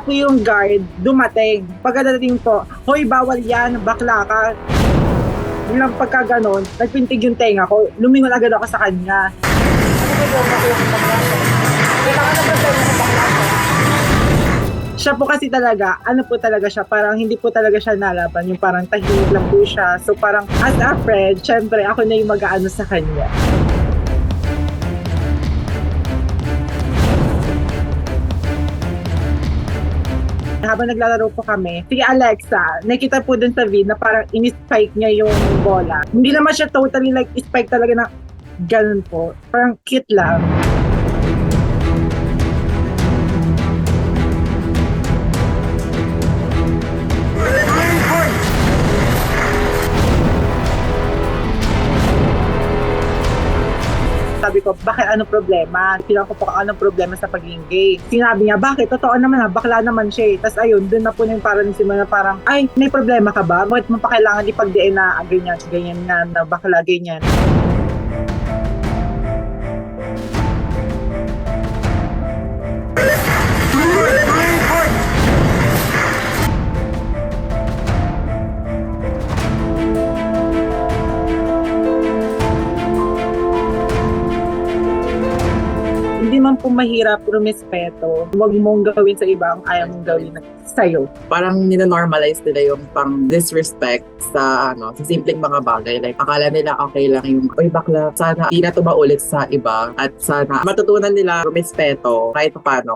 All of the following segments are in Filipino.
Bigla po yung guard dumating. Pagkadating po, hoy, bawal yan, bakla ka. Biglang pagka ganon, nagpintig yung tenga ko. Lumingon agad ako sa kanya. Siya po kasi talaga, ano po talaga siya, parang hindi po talaga siya nalaban, yung parang tahimik lang po siya. So parang as a friend, syempre ako na yung mag-aano sa kanya. Habang naglalaro po kami, si Alexa, nakita po dun sa vid na parang in-spike niya yung bola. Hindi naman siya totally like spike talaga na ganun po. Parang cute lang. Sabi ko, bakit anong problema? Tinan ko po anong problema sa pagiging gay. Sinabi niya, bakit? Totoo naman ha, bakla naman siya eh. Tapos ayun, dun na po yung parang simula na parang, ay, may problema ka ba? Bakit mo pa kailangan ipag-DNA na ganyan nga, na bakla, ganyan. Hindi man po mahirap rumespeto. Huwag mong gawin sa iba ang ayaw mong gawin sa'yo. Parang nina-normalize nila yung pang disrespect sa sa simpleng mga bagay. Like, akala nila okay lang yung, oy bakla, sana di na to maulit sa iba at sana matutunan nila rumespeto kahit paano.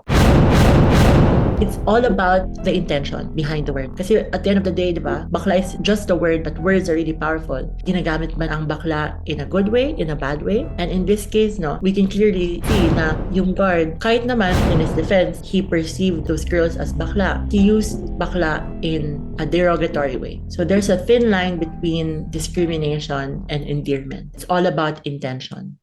It's all about the intention behind the word. Kasi at the end of the day, di ba, bakla is just a word, but words are really powerful. Ginagamit man ang bakla in a good way, in a bad way. And in this case, no, we can clearly see na yung guard, kahit naman in his defense, he perceived those girls as bakla. He used bakla in a derogatory way. So there's a thin line between discrimination and endearment. It's all about intention.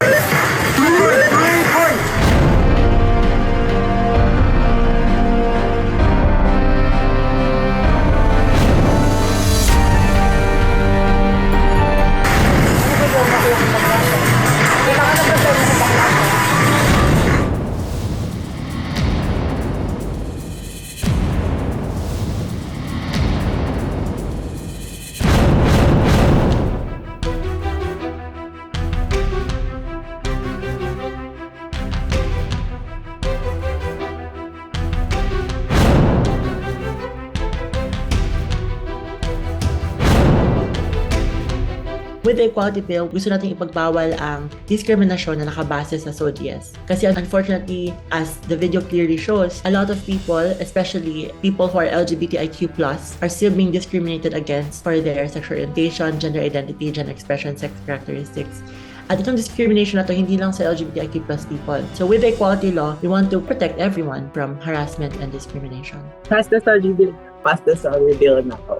With the Equality Bill, gusto natin ipagbawal ang diskriminasyon na nakabase sa zodiacs. Kasi unfortunately, as the video clearly shows, a lot of people, especially people who are LGBTIQ+, are still being discriminated against for their sexual orientation, gender identity, gender expression, sex characteristics. At itong discrimination na to, hindi lang sa LGBTIQ+ people. So with the equality law, we want to protect everyone from harassment and discrimination. Pass the study bill. Pass the sorry bill na ako.